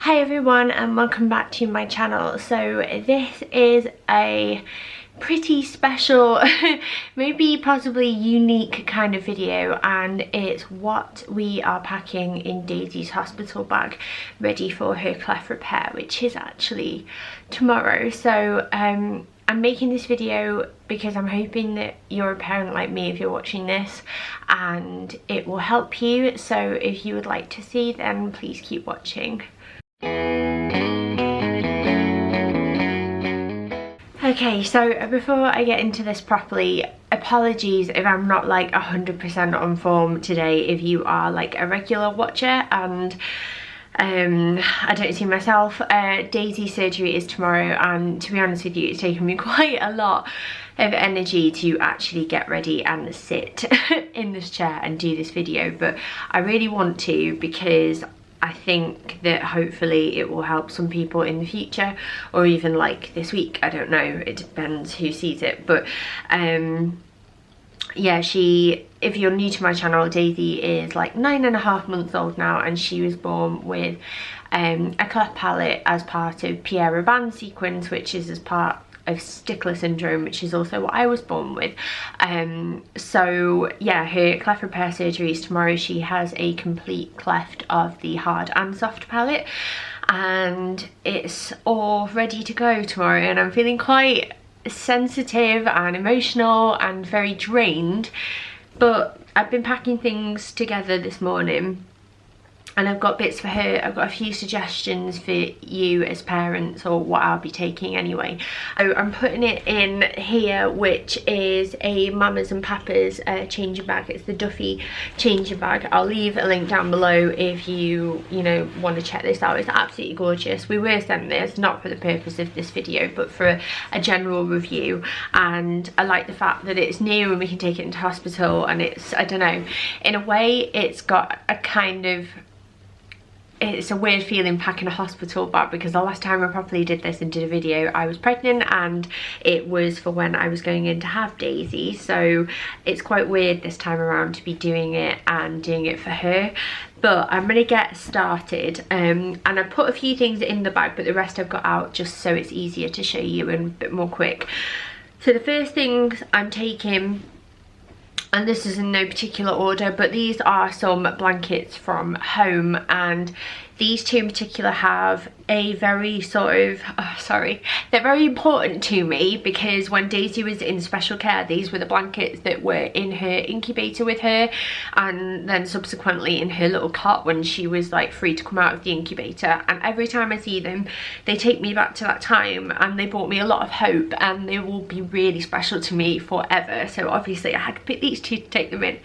Hi everyone and welcome back to my channel. So this is a pretty special, maybe possibly unique kind of video, and it's what we are packing in Daisy's hospital bag ready for her cleft repair, which is actually tomorrow. So I'm making this video because I'm hoping that you're a parent like me if you're watching this and it will help you. So if you would like to see, then please keep watching. Okay, so before I get into this properly, apologies if I'm not like 100% on form today. If you are like a regular watcher, and I don't see myself, Daisy's surgery is tomorrow, and to be honest with you, it's taken me quite a lot of energy to actually get ready and sit in this chair and do this video, but I really want to because I think that hopefully it will help some people in the future, or even like this week. I don't know, it depends who sees it. But yeah, if you're new to my channel, Daisy is like 9.5 months old now, and she was born with a cleft palate as part of Pierre Robin's sequence, which is as part of Stickler Syndrome, which is also what I was born with. So yeah, her cleft repair surgery is tomorrow. She has a complete cleft of the hard and soft palate, and it's all ready to go tomorrow, and I'm feeling quite sensitive and emotional and very drained, but I've been packing things together this morning and I've got bits for her. I've got a few suggestions for you as parents, or what I'll be taking anyway. So I'm putting it in here, which is a Mamas and Papas changer bag. It's the Duffy changer bag. I'll leave a link down below if you want to check this out. It's absolutely gorgeous. We were sent this not for the purpose of this video, but for a general review, and I like the fact that it's new and we can take it into hospital. And it's, I don't know, in a way it's got a kind of, it's a weird feeling packing a hospital bag, because the last time I properly did this and did a video, I was pregnant, and it was for when I was going in to have Daisy. So it's quite weird this time around to be doing it and doing it for her. But I'm gonna get started, and I put a few things in the bag, but the rest I've got out just so it's easier to show you and a bit more quick. So the first things I'm taking, and this is in no particular order, but these are some blankets from home, and these two in particular have a very sort of, they're very important to me, because when Daisy was in special care, these were the blankets that were in her incubator with her, and then subsequently in her little cot when she was like free to come out of the incubator. And every time I see them, they take me back to that time, and they brought me a lot of hope, and they will be really special to me forever. So obviously I had to pick these two to take them in.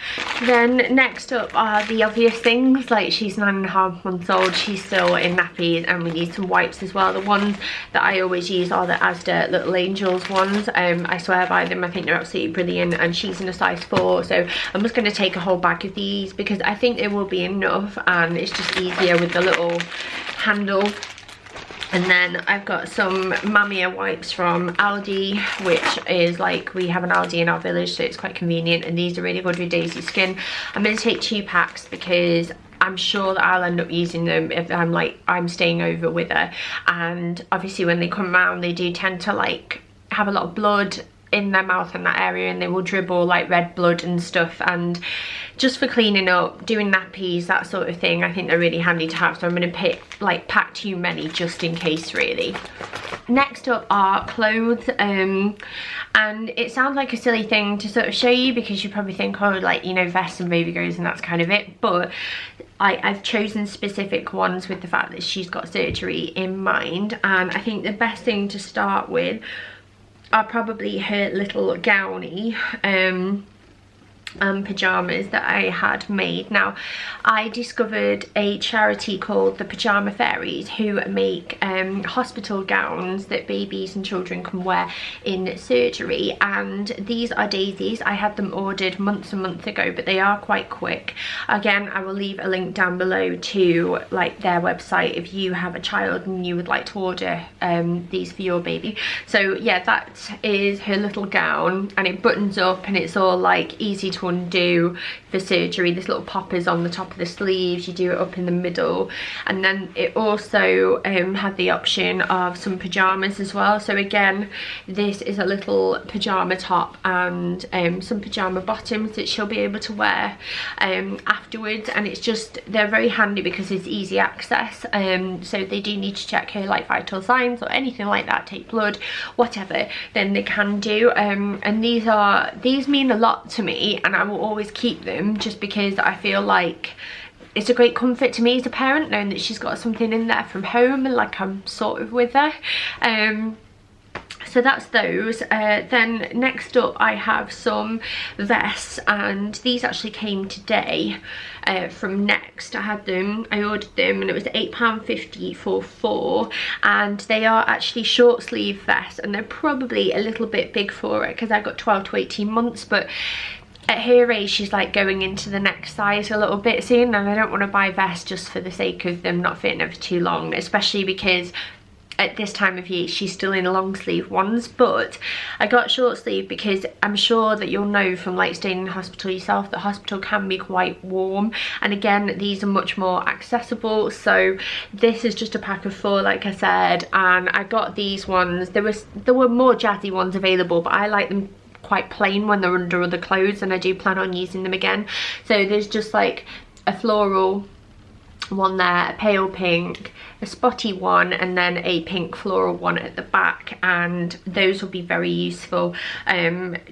Then next up are the obvious things, like she's 9.5 months old, she's still in nappies, and we need some wipes as well. The ones that I always use are the Asda Little Angels ones. I swear by them. I think they're absolutely brilliant, and she's in a size 4, so I'm just going to take a whole bag of these because I think it will be enough, and it's just easier with the little handle. And then I've got some Mamia wipes from Aldi, which is like, we have an Aldi in our village, so it's quite convenient, and these are really good with Daisy's skin. I'm going to take 2 packs because I'm sure that I'll end up using them if I'm staying over with her. And obviously when they come around, they do tend to like have a lot of blood in their mouth in that area, and they will dribble like red blood and stuff, and just for cleaning up, doing nappies, that sort of thing, I think they're really handy to have. So I'm going to pack too many just in case, really. Next up are clothes, and it sounds like a silly thing to sort of show you, because you probably think, oh, like, you know, vests and baby grows and that's kind of it, but I've chosen specific ones with the fact that she's got surgery in mind. And I think the best thing to start with are probably her little gownie and pyjamas that I had made. Now, I discovered a charity called the Pyjama Fairies, who make hospital gowns that babies and children can wear in surgery, and these are Daisy's. I had them ordered months and months ago, but they are quite quick. Again, I will leave a link down below to like their website if you have a child and you would like to order these for your baby. So yeah, that is her little gown, and it buttons up and it's all like easy to to undo for surgery. This little poppers on the top of the sleeves, you do it up in the middle, and then it also had the option of some pajamas as well. So again, this is a little pajama top and some pajama bottoms that she'll be able to wear afterwards, and it's just, they're very handy because it's easy access. So they do need to check her like vital signs or anything like that, take blood, whatever, then they can do. And these mean a lot to me, and I will always keep them just because I feel like it's a great comfort to me as a parent, knowing that she's got something in there from home and like I'm sort of with her. So that's those. Then next up I have some vests, and these actually came today from Next. I ordered them and it was £8.50 for 4, and they are actually short sleeve vests, and they're probably a little bit big for it because I got 12 to 18 months, but at her age she's like going into the next size a little bit soon, and I don't want to buy vests just for the sake of them not fitting her for too long, especially because at this time of year she's still in long sleeve ones. But I got short sleeve because I'm sure that you'll know from like staying in hospital yourself that hospital can be quite warm, and again these are much more accessible. So this is just a pack of 4, like I said, and I got these ones. There were more jazzy ones available, but I like them quite plain when they're under other clothes, and I do plan on using them again. So there's just like a floral one there, a pale pink, a spotty one, and then a pink floral one at the back, and those will be very useful.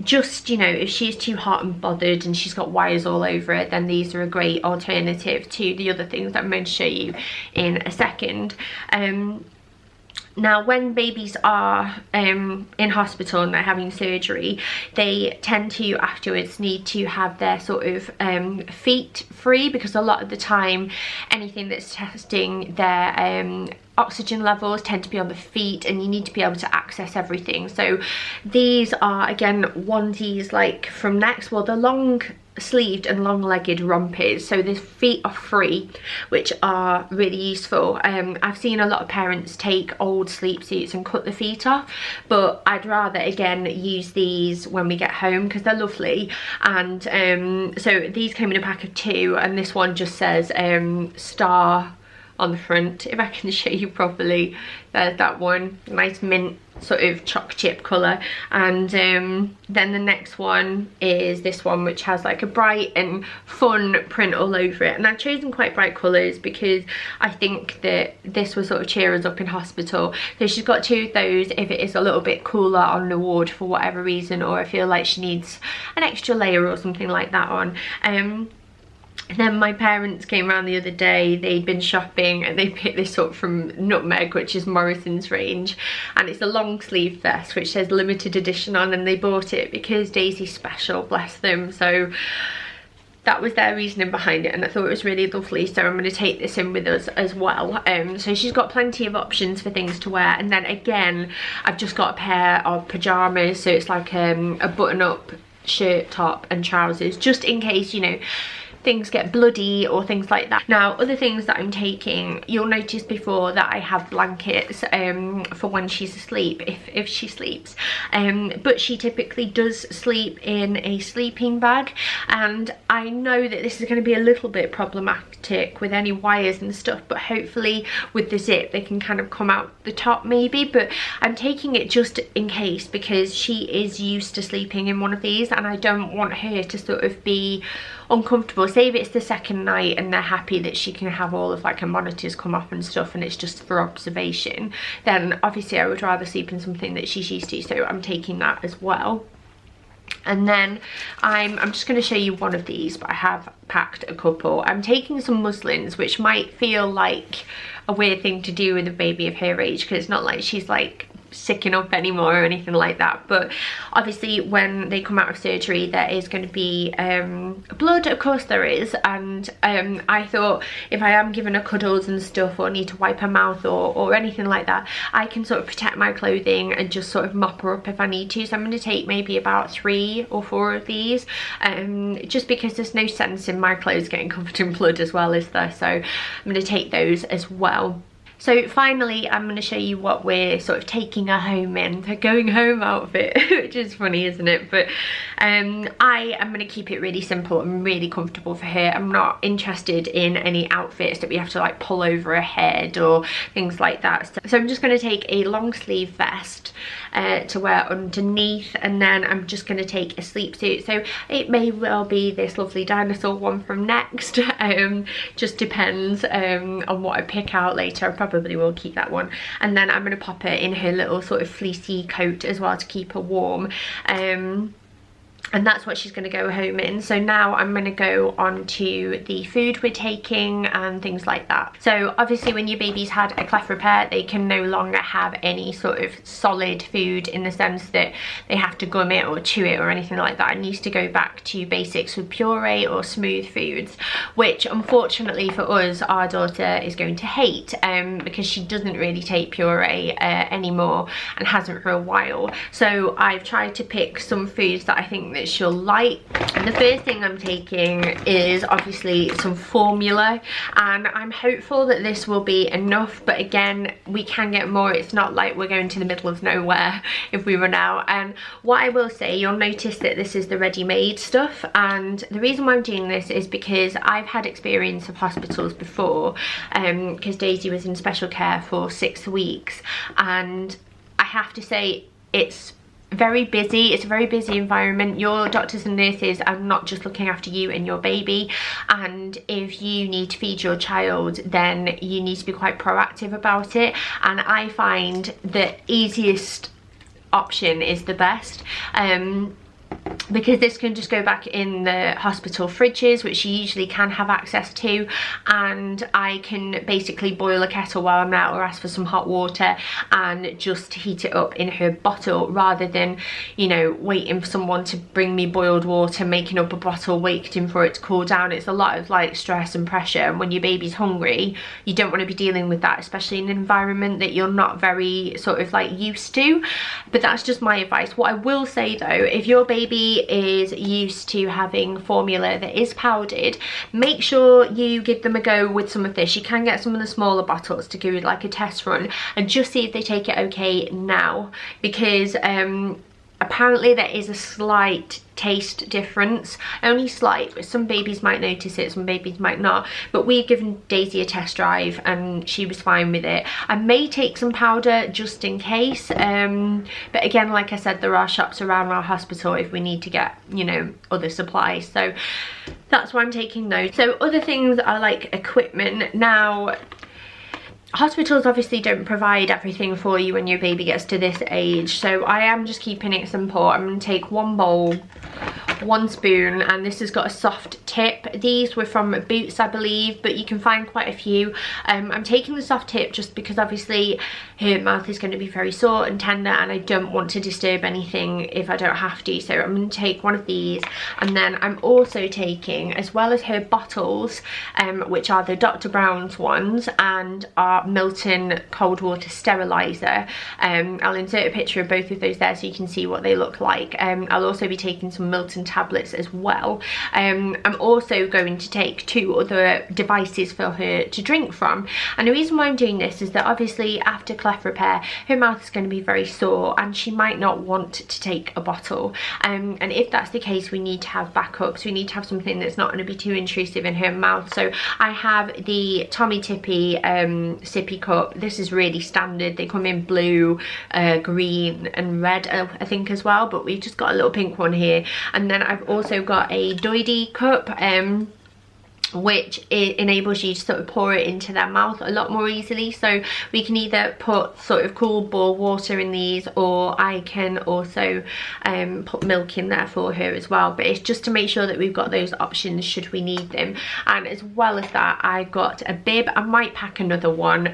Just, you know, if she's too hot and bothered and she's got wires all over it, then these are a great alternative to the other things that I'm going to show you in a second. Now, when babies are in hospital and they're having surgery, they tend to afterwards need to have their sort of feet free, because a lot of the time anything that's testing their oxygen levels tend to be on the feet, and you need to be able to access everything. So these are again onesies like from Next. Well, they're long sleeved and long legged rompers, so the feet are free, which are really useful. I've seen a lot of parents take old sleep suits and cut the feet off, but I'd rather again use these when we get home because they're lovely. And so these came in a pack of 2, and this one just says star on the front, if I can show you properly. There's that one, nice mint sort of choc chip colour. And then the next one is this one, which has like a bright and fun print all over it, and I've chosen quite bright colours because I think that this will sort of cheer us up in hospital. So she's got 2 of those if it is a little bit cooler on the ward for whatever reason, or I feel like she needs an extra layer or something like that on. And then my parents came around the other day, they'd been shopping, and they picked this up from Nutmeg, which is Morrison's range, and it's a long sleeve vest which says limited edition on, and they bought it because Daisy's special, bless them. So that was their reasoning behind it, and I thought it was really lovely, so I'm going to take this in with us as well. So she's got plenty of options for things to wear. And then again, I've just got a pair of pyjamas, so it's like a button-up shirt, top and trousers, just in case, you know, things get bloody or things like that. Now, other things that I'm taking, you'll notice before that I have blankets for when she's asleep, if she sleeps, but she typically does sleep in a sleeping bag, and I know that this is going to be a little bit problematic with any wires and stuff, but hopefully with the zip they can kind of come out the top maybe. But I'm taking it just in case, because she is used to sleeping in one of these, and I don't want her to sort of be uncomfortable. Say if it's the second night and they're happy that she can have all of like her monitors come off and stuff, and it's just for observation, then obviously I would rather sleep in something that she's used to, so I'm taking that as well. And then I'm just going to show you one of these, but I have packed a couple. I'm taking some muslins, which might feel like a weird thing to do with a baby of her age, because it's not like she's like sicking up anymore or anything like that, but obviously when they come out of surgery there is going to be blood, of course there is, and I thought if I am giving her cuddles and stuff, or need to wipe her mouth or anything like that, I can sort of protect my clothing and just sort of mop her up if I need to. So I'm going to take maybe about 3 or 4 of these, just because there's no sense in my clothes getting covered in blood as well, is there? So I'm going to take those as well. So finally, I'm going to show you what we're sort of taking her home in, her going home outfit, which is funny, isn't it? But I am going to keep it really simple and really comfortable for her. I'm not interested in any outfits that we have to like pull over her head or things like that. So I'm just going to take a long sleeve vest to wear underneath, and then I'm just going to take a sleep suit. So it may well be this lovely dinosaur one from Next, just depends on what I pick out later. I probably will keep that one, and then I'm going to pop her in her little sort of fleecy coat as well to keep her warm. And that's what she's going to go home in. So now I'm going to go on to the food we're taking and things like that. So obviously when your baby's had a cleft repair, they can no longer have any sort of solid food in the sense that they have to gum it or chew it or anything like that. It needs to go back to basics with puree or smooth foods, which unfortunately for us, our daughter is going to hate because she doesn't really take puree anymore and hasn't for a while. So I've tried to pick some foods that I think that she'll like. And the first thing I'm taking is obviously some formula, and I'm hopeful that this will be enough, but again, we can get more. It's not like we're going to the middle of nowhere if we run out. And what I will say, you'll notice that this is the ready-made stuff, and the reason why I'm doing this is because I've had experience of hospitals before, because Daisy was in special care for 6 weeks, and I have to say it's very busy. It's a very busy environment. Your doctors and nurses are not just looking after you and your baby, and if you need to feed your child, then you need to be quite proactive about it. And I find the easiest option is the best, because this can just go back in the hospital fridges, which you usually can have access to, and I can basically boil a kettle while I'm out or ask for some hot water and just heat it up in her bottle, rather than, you know, waiting for someone to bring me boiled water, making up a bottle, waiting for it to cool down. It's a lot of like stress and pressure, and when your baby's hungry, you don't want to be dealing with that, especially in an environment that you're not very sort of like used to. But that's just my advice. What I will say though, if your baby is used to having formula that is powdered, make sure you give them a go with some of this. You can get some of the smaller bottles to do like a test run and just see if they take it okay now, because apparently there is a slight taste difference, only slight, but some babies might notice it, some babies might not. But we've given Daisy a test drive and she was fine with it. I may take some powder just in case, but again, like I said, there are shops around our hospital if we need to get, you know, other supplies. So that's why I'm taking those. So other things are like equipment. Now, hospitals obviously don't provide everything for you when your baby gets to this age, so I am just keeping it simple. I'm going to take one bowl, one spoon, and this has got a soft tip. These were from Boots, I believe, but you can find quite a few. I'm taking the soft tip just because obviously her mouth is going to be very sore and tender, and I don't want to disturb anything if I don't have to. So I'm going to take one of these, and then I'm also taking, as well as her bottles, which are the Dr. Brown's ones and our Milton cold water sterilizer. I'll insert a picture of both of those there so you can see what they look like. I'll also be taking some Milton tablets as well. I'm also going to take 2 other devices for her to drink from, and the reason why I'm doing this is that obviously after cleft repair her mouth is going to be very sore and she might not want to take a bottle, and if that's the case, we need to have backups. We need to have something that's not going to be too intrusive in her mouth. So I have the Tommy Tippy sippy cup. This is really standard. They come in blue, green and red, I think, as well, but we've just got a little pink one here. And then I've also got a Doidy cup, which it enables you to sort of pour it into their mouth a lot more easily. So we can either put sort of cool boiled water in these, or I can also put milk in there for her as well. But it's just to make sure that we've got those options should we need them. And as well as that, I got a bib. I might pack another one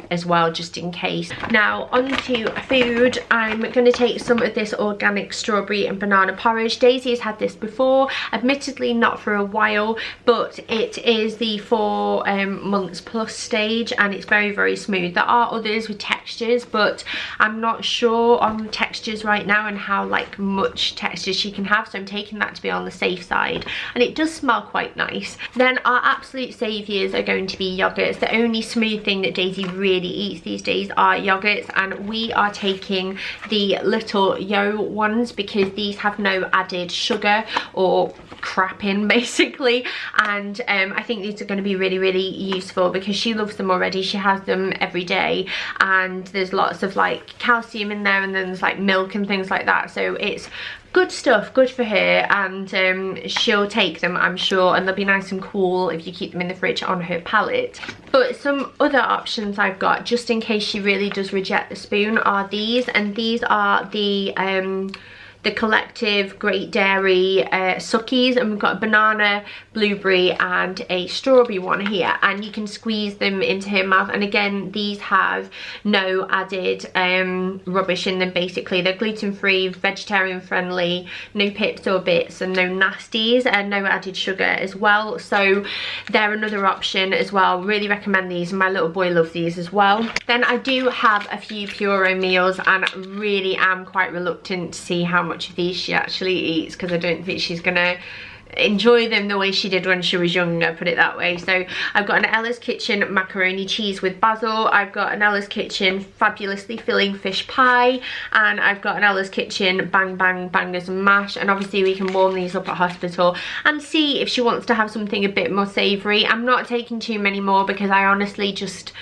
as well, just in case. Now onto food. I'm going to take some of this organic strawberry and banana porridge. Daisy has had this before, admittedly not for a while, but it is the 4 months plus stage, and it's very, very smooth. There are others with textures, but I'm not sure on the textures right now and how like much texture she can have, so I'm taking that to be on the safe side, and it does smell quite nice. Then our absolute saviours are going to be yogurts. The only smooth thing that Daisy really eats these days are yogurts, and we are taking the little yo ones because these have no added sugar or crap in basically, and I think these are going to be really, really useful because she loves them already. She has them every day, and there's lots of like calcium in there, and then there's like milk and things like that, so it's good stuff, good for her, and she'll take them, I'm sure, and they'll be nice and cool if you keep them in the fridge on her palate. But some other options I've got, just in case she really does reject the spoon, are these, and these are the Collective Great Dairy Suckies, and we've got a banana, blueberry and a strawberry one here, and you can squeeze them into her mouth, and again these have no added rubbish in them. Basically they're gluten-free, vegetarian friendly, no pips or bits, and no nasties, and no added sugar as well, so they're another option as well. Really recommend these, and my little boy loves these as well. Then I do have a few Puro meals, and really am quite reluctant to see how much of these she actually eats, because I don't think she's gonna enjoy them the way she did when she was younger, put it that way. So I've got an Ella's Kitchen macaroni cheese with basil, I've got an Ella's Kitchen fabulously filling fish pie, and I've got an Ella's Kitchen bang bang bangers and mash, and obviously we can warm these up at hospital and see if she wants to have something a bit more savoury. I'm not taking too many more because I honestly just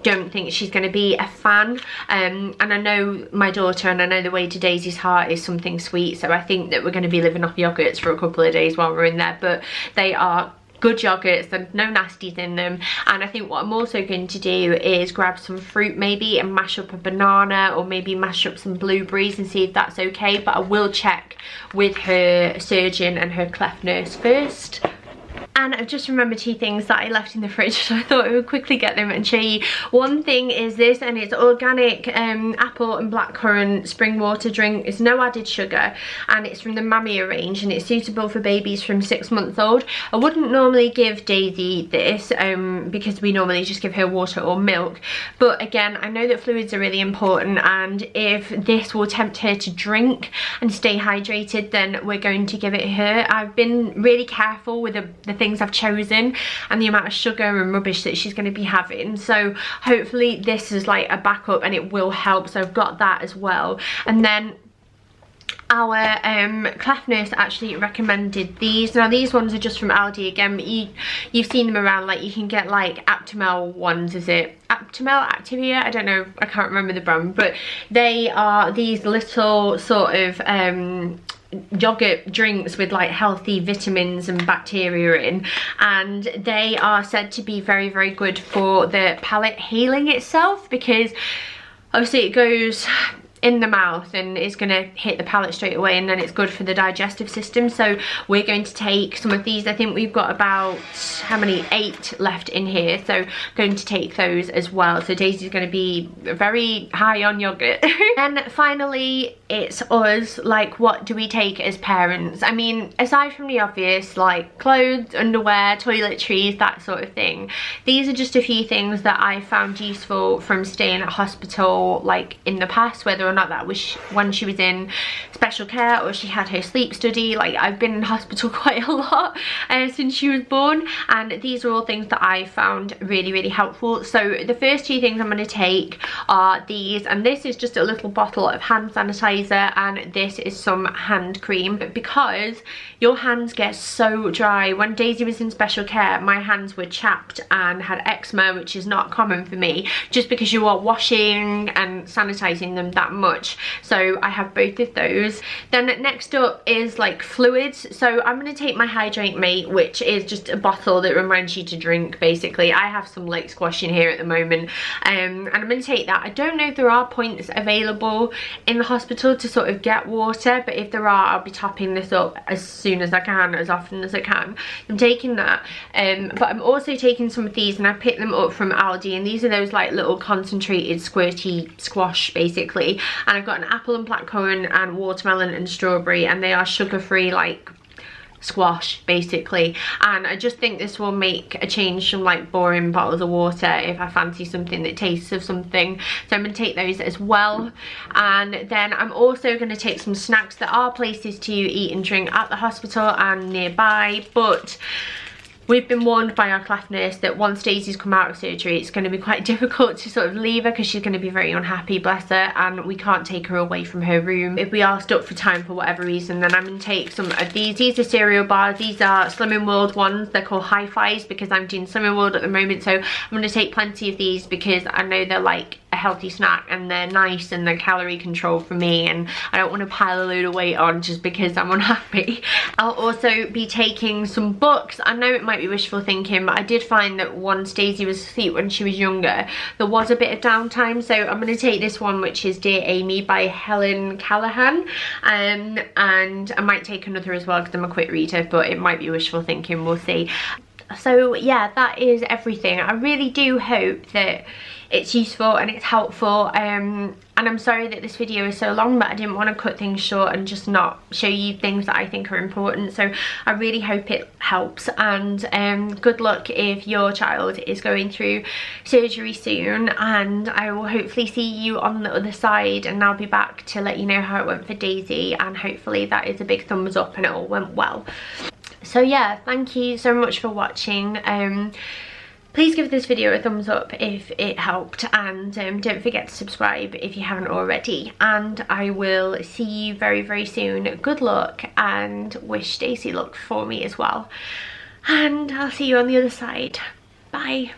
don't think she's going to be a fan, and I know my daughter, and I know the way to Daisy's heart is something sweet, so I think that we're going to be living off yogurts for a couple of days while we're in there. But they are good yogurts, there's no nasties in them, and I think what I'm also going to do is grab some fruit maybe and mash up a banana, or maybe mash up some blueberries and see if that's okay, but I will check with her surgeon and her cleft nurse first. And I've just remembered 2 things that I left in the fridge, so I thought I would quickly get them and show you. One thing is this, and it's organic apple and blackcurrant spring water drink. It's no added sugar, and it's from the Mamia range, and it's suitable for babies from 6 months old. I wouldn't normally give Daisy this because we normally just give her water or milk, but again I know that fluids are really important, and if this will tempt her to drink and stay hydrated, then we're going to give it her. I've been really careful with the things I've chosen and the amount of sugar and rubbish that she's going to be having, so hopefully this is like a backup and it will help, so I've got that as well. And then our cleft nurse actually recommended these. Now these ones are just from Aldi again, but you've seen them around, like you can get like Aptamel ones, is it Aptamel, Activia, I don't know, I can't remember the brand, but they are these little sort of yogurt drinks with like healthy vitamins and bacteria in, and they are said to be very, very good for the palate healing itself, because obviously it goes in the mouth and it's going to hit the palate straight away, and then it's good for the digestive system. So we're going to take some of these. I think we've got about, how many, 8 left in here, so going to take those as well. So Daisy's going to be very high on yogurt. And finally it's us, like what do we take as parents? I mean, aside from the obvious like clothes, underwear, toiletries, that sort of thing, these are just a few things that I found useful from staying at hospital like in the past, whether or not that was when she was in special care or she had her sleep study. Like I've been in hospital quite a lot since she was born, and these are all things that I found really, really helpful. So the first 2 things I'm going to take are these, and this is just a little bottle of hand sanitizer, and this is some hand cream, because your hands get so dry. When Daisy was in special care, my hands were chapped and had eczema, which is not common for me, just because you are washing and sanitizing them that much. So I have both of those. Then next up is like fluids, so I'm going to take my Hydrate Mate, which is just a bottle that reminds you to drink basically. I have some lake squash in here at the moment, and I'm going to take that. I don't know if there are points available in the hospital to sort of get water, but if there are, I'll be topping this up as soon as I can, as often as I can. I'm taking that, but I'm also taking some of these, and I picked them up from Aldi, and these are those like little concentrated squirty squash basically, and I've got an apple and blackcurrant and watermelon and strawberry, and they are sugar free, like squash basically, and I just think this will make a change from like boring bottles of water if I fancy something that tastes of something. So I'm going to take those as well, and then I'm also going to take some snacks. There are places to eat and drink at the hospital and nearby, but we've been warned by our CLEFT nurse that once Daisy's come out of surgery, it's going to be quite difficult to sort of leave her because she's going to be very unhappy, bless her, and we can't take her away from her room. If we are stuck for time for whatever reason, then I'm going to take some of these. These are cereal bars. These are Slimming World ones. They're called Hi-Fi's because I'm doing Slimming World at the moment, so I'm going to take plenty of these because I know they're like a healthy snack and they're nice and they're calorie controlled for me, and I don't want to pile a load of weight on just because I'm unhappy. I'll also be taking some books. I know it might be wishful thinking, but I did find that once Daisy was asleep when she was younger, there was a bit of downtime, so I'm going to take this one, which is Dear Amy by Helen Callahan, and I might take another as well because I'm a quick reader, but it might be wishful thinking, we'll see. So yeah, that is everything. I really do hope that it's useful and it's helpful, and I'm sorry that this video is so long, but I didn't want to cut things short and just not show you things that I think are important. So I really hope it helps, and good luck if your child is going through surgery soon, and I will hopefully see you on the other side, and I'll be back to let you know how it went for Daisy, and hopefully that is a big thumbs up and it all went well. So yeah, thank you so much for watching. Please give this video a thumbs up if it helped, and don't forget to subscribe if you haven't already, and I will see you very, very soon. Good luck, and wish Daisy luck for me as well, and I'll see you on the other side. Bye.